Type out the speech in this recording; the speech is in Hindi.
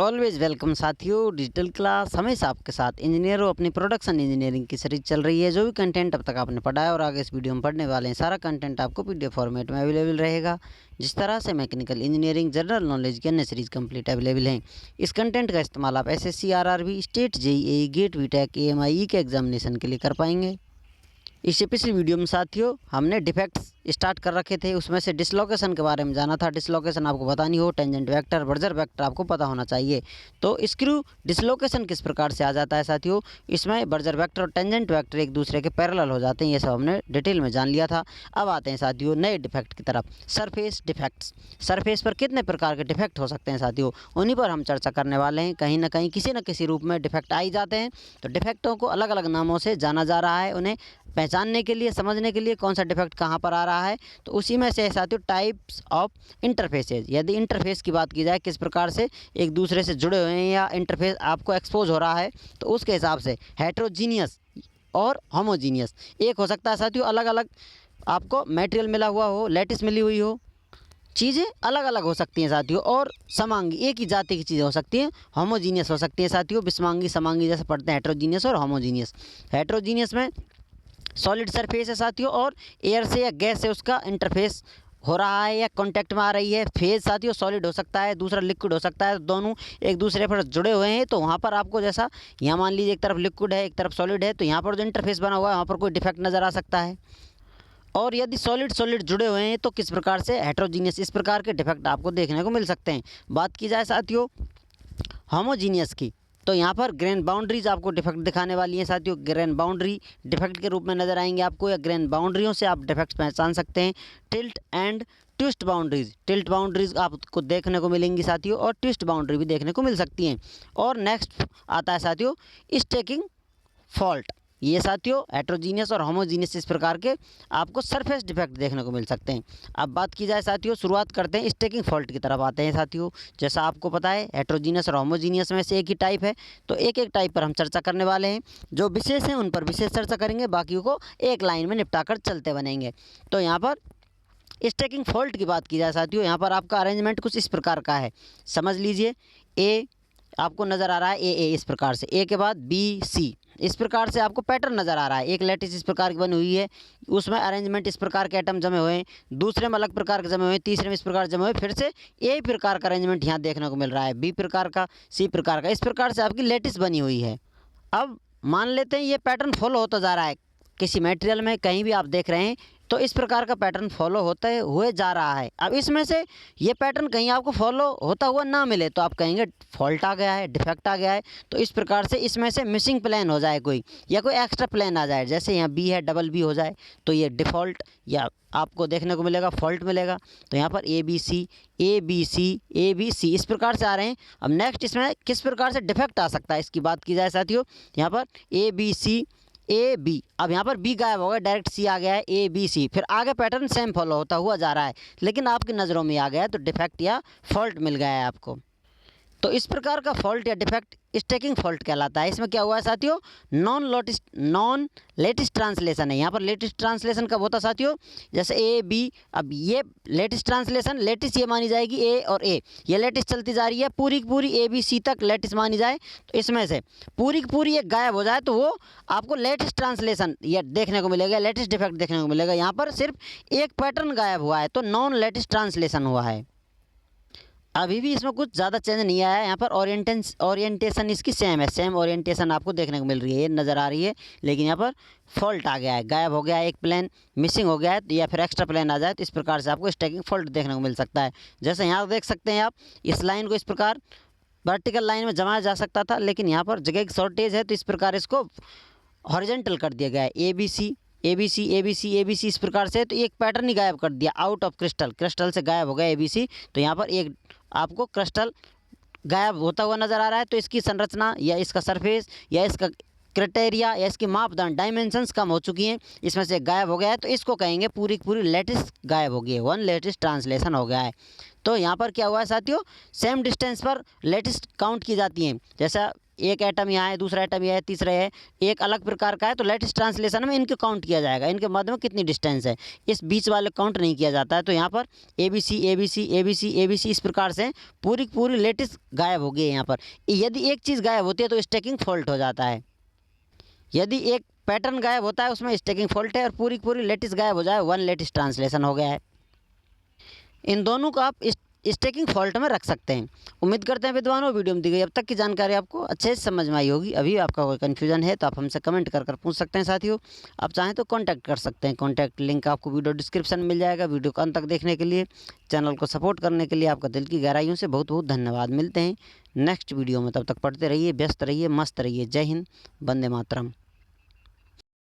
ऑलवेज वेलकम साथियों। डिजिटल क्लास हमेशा आपके साथ। इंजीनियर हो, अपनी प्रोडक्शन इंजीनियरिंग की सीरीज चल रही है। जो भी कंटेंट अब तक आपने पढ़ा है और आगे इस वीडियो में पढ़ने वाले हैं, सारा कंटेंट आपको पीडीएफ फॉर्मेट में अवेलेबल रहेगा। जिस तरह से मैकेनिकल इंजीनियरिंग, जनरल नॉलेज की अन्य सीरीज कंप्लीट अवेलेबल हैं। इस कंटेंट का इस्तेमाल आप SSC, RRB, state, JEE, GATE, वीटेक, एएमआई के एग्जामिनेशन के लिए कर पाएंगे। इससे पिछली वीडियो में साथियों हमने डिफेक्ट्स स्टार्ट कर रखे थे, उसमें से डिसलोकेशन के बारे में जाना था। डिसलोकेशन आपको पता नहीं हो, टेंजेंट वेक्टर, बर्जर वेक्टर आपको पता होना चाहिए। तो स्क्रू डिसलोकेशन किस प्रकार से आ जाता है साथियों, इसमें बर्जर वेक्टर और टेंजेंट वेक्टर एक दूसरे के पैरेलल हो जाते हैं। ये सब हमने डिटेल में जान लिया था। अब आते हैं साथियों नए डिफेक्ट की तरफ। Surface defects. सरफेस पर कितने प्रकार के डिफेक्ट हो सकते हैं साथियों, उन्हीं पर हम चर्चा करने वाले हैं। कहीं ना कहीं किसी न किसी रूप में डिफेक्ट आ ही जाते हैं। तो डिफेक्टों को अलग अलग नामों से जाना जा रहा है। उन्हें पहचानने के लिए, समझने के लिए कौन सा डिफेक्ट कहाँ पर आ रहा है, तो उसी में से साथियों टाइप्स ऑफ इंटरफेसेज। यदि इंटरफेस की बात की जाए, किस प्रकार से एक दूसरे से जुड़े हुए हैं या इंटरफेस आपको एक्सपोज हो रहा है, तो उसके हिसाब से हेट्रोजीनियस और होमोजीनियस। एक हो सकता है साथियों अलग अलग आपको मटेरियल मिला हुआ हो, लेटिस मिली हुई हो, चीज़ें अलग अलग हो सकती हैं साथियों। और समांगी, एक ही जाति की चीज़ें हो सकती हैं। होमोजीनियस हो सकती हैं साथियों, विषमांगी, समांगी जैसे पढ़ते हैं हेट्रोजीनियस और होमोजीनियस। हेट्रोजीनियस में सॉलिड सरफेस है साथियों, और एयर से या गैस से उसका इंटरफेस हो रहा है या कांटेक्ट में आ रही है। फेज साथियों सॉलिड हो सकता है, दूसरा लिक्विड हो सकता है। दोनों एक दूसरे पर जुड़े हुए हैं, तो वहाँ पर आपको जैसा यहाँ मान लीजिए एक तरफ लिक्विड है, एक तरफ सॉलिड है, तो यहाँ पर जो इंटरफेस बना हुआ है वहाँ पर कोई डिफेक्ट नज़र आ सकता है। और यदि सॉलिड सॉलिड जुड़े हुए हैं तो किस प्रकार से, हेट्रोजीनियस, इस प्रकार के डिफेक्ट आपको देखने को मिल सकते हैं। बात की जाए साथियों होमोजीनियस की, तो यहाँ पर ग्रेन बाउंड्रीज आपको डिफेक्ट दिखाने वाली हैं साथियों। ग्रेन बाउंड्री डिफेक्ट के रूप में नजर आएंगे आपको, या ग्रेन बाउंड्रियों से आप डिफेक्ट्स पहचान सकते हैं। Tilt and twist boundaries, tilt boundaries आपको देखने को मिलेंगी साथियों, और ट्विस्ट बाउंड्री भी देखने को मिल सकती हैं। और नेक्स्ट आता है साथियों स्टैकिंग फॉल्ट। ये साथियों हेट्रोजीनियस और होमोजीनियस इस प्रकार के आपको सरफेस डिफेक्ट देखने को मिल सकते हैं। अब बात की जाए साथियों, शुरुआत करते हैं स्टैकिंग फॉल्ट की तरफ आते हैं साथियों। जैसा आपको पता है हेट्रोजीनियस और होमोजीनियस में से एक ही टाइप है, तो एक एक टाइप पर हम चर्चा करने वाले हैं। जो विशेष हैं उन पर विशेष चर्चा करेंगे, बाकियों को एक लाइन में निपटा कर चलते बनेंगे। तो यहाँ पर स्टैकिंग फॉल्ट की बात की जाए साथियों, यहाँ पर आपका अरेंजमेंट कुछ इस प्रकार का है, समझ लीजिए। ए आपको नज़र आ रहा है, ए इस प्रकार से, ए के बाद बी सी, इस प्रकार से आपको पैटर्न नज़र आ रहा है। एक लैटिस इस प्रकार की बनी हुई है, उसमें अरेंजमेंट इस प्रकार के एटम जमे हुए हैं, दूसरे में अलग प्रकार के जमे हुए हैं, तीसरे में इस प्रकार जमे हुए, फिर से ए प्रकार का अरेंजमेंट यहाँ देखने को मिल रहा है, बी प्रकार का, सी प्रकार का, इस प्रकार से आपकी लैटिस बनी हुई है। अब मान लेते हैं ये पैटर्न फॉलो होता जा रहा है किसी मटेरियल में, कहीं भी आप देख रहे हैं तो इस प्रकार का पैटर्न फॉलो होते हुए जा रहा है। अब इसमें से ये पैटर्न कहीं आपको फॉलो होता हुआ ना मिले तो आप कहेंगे फॉल्ट आ गया है, डिफेक्ट आ गया है। तो इस प्रकार से इसमें से मिसिंग प्लेन हो जाए कोई, या कोई एक्स्ट्रा प्लेन आ जाए, जैसे यहाँ बी है डबल बी हो जाए, तो ये डिफ़ॉल्ट या आपको देखने को मिलेगा, फॉल्ट मिलेगा। तो यहाँ पर A B C, A B C, A B C इस प्रकार से आ रहे हैं। अब नेक्स्ट इसमें किस प्रकार से डिफेक्ट आ सकता है, इसकी बात की जाए साथियों, यहाँ पर A B C, A B, अब यहाँ पर बी गायब हो गया, डायरेक्ट सी आ गया है, ए बी सी, फिर आगे पैटर्न सेम फॉलो होता हुआ जा रहा है, लेकिन आपकी नज़रों में आ गया है तो डिफेक्ट या फॉल्ट मिल गया है आपको। तो इस प्रकार का फॉल्ट या डिफेक्ट स्टैकिंग फॉल्ट कहलाता है। इसमें क्या हुआ है साथियों, नॉन लेटेस्ट ट्रांसलेशन है। यहाँ पर लेटेस्ट ट्रांसलेशन कब होता है साथियों, जैसे ए बी, अब ये लेटेस्ट ट्रांसलेशन, लेटेस्ट ये मानी जाएगी ए और ए, ये लेटेस्ट चलती जा रही है पूरी की पूरी, ए बी सी तक लेटेस्ट मानी जाए, तो इसमें से पूरी की पूरी एक गायब हो जाए तो वो आपको लेटेस्ट ट्रांसलेशन ये देखने को मिलेगा, लेटेस्ट डिफेक्ट देखने को मिलेगा। यहाँ पर सिर्फ एक पैटर्न गायब हुआ है तो नॉन लेटेस्ट ट्रांसलेशन हुआ है। अभी भी इसमें कुछ ज़्यादा चेंज नहीं आया है। यहाँ पर ओरिएंटेशन इसकी सेम है, सेम ओरिएंटेशन आपको देखने को मिल रही है, ये नज़र आ रही है, लेकिन यहाँ पर फॉल्ट आ गया है, गायब हो गया है, एक प्लेन मिसिंग हो गया है, या फिर एक्स्ट्रा प्लेन आ जाए, तो इस प्रकार से आपको स्टैकिंग फॉल्ट देखने को मिल सकता है। जैसे यहाँ देख सकते हैं आप, इस लाइन को इस प्रकार वर्टिकल लाइन में जमाया जा सकता था, लेकिन यहाँ पर जगह की शॉर्टेज है, तो इस प्रकार इसको हॉरिजॉन्टल कर दिया गया है। A B C, A B C, A B C, A B C, इस प्रकार से, तो एक पैटर्न ही गायब कर दिया, आउट ऑफ क्रिस्टल, क्रिस्टल से गायब हो गया ए बी सी। तो यहाँ पर एक आपको क्रिस्टल गायब होता हुआ नज़र आ रहा है, तो इसकी संरचना या इसका सरफेस या इसका क्राइटेरिया या इसकी मापदंड डायमेंशंस कम हो चुकी हैं, इसमें से गायब हो गया है, तो इसको कहेंगे पूरी की पूरी लेटेस्ट गायब हो गई है, वन लेटेस्ट ट्रांसलेशन हो गया है। तो यहाँ पर क्या हुआ है साथियों, सेम डिस्टेंस पर लेटेस्ट काउंट की जाती हैं। जैसा एक एटम यहाँ है, दूसरा एटम यहाँ है, तीसरा है, एक अलग प्रकार का है, तो लेटेस्ट ट्रांसलेशन में इनके काउंट किया जाएगा, इनके मध्य में कितनी डिस्टेंस है, इस बीच वाले काउंट नहीं किया जाता है। तो यहाँ पर ABC ABC ABC ABC इस प्रकार से पूरी की पूरी लेटेस्ट गायब हो गई है यहाँ पर। यदि एक चीज़ गायब होती है तो स्टैकिंग फॉल्ट हो जाता है। यदि एक पैटर्न गायब होता है उसमें स्टैकिंग फॉल्ट है, और पूरी की पूरी लेटेस्ट गायब हो जाए, वन लेटेस्ट ट्रांसलेशन हो गया है। इन दोनों को आप स्टैकिंग फॉल्ट में रख सकते हैं। उम्मीद करते हैं विद्वानों वीडियो में दी गई अब तक की जानकारी आपको अच्छे से समझ में आई होगी। अभी आपका कोई कन्फ्यूजन है तो आप हमसे कमेंट कर पूछ सकते हैं। साथियों, आप चाहें तो कांटेक्ट कर सकते हैं, कांटेक्ट लिंक आपको वीडियो डिस्क्रिप्शन में मिल जाएगा। वीडियो को अंत तक देखने के लिए, चैनल को सपोर्ट करने के लिए आपका दिल की गहराइयों से बहुत बहुत धन्यवाद। मिलते हैं नेक्स्ट वीडियो में, तब तक पढ़ते रहिए, व्यस्त रहिए, मस्त रहिए। जय हिंद, वंदे मातरम।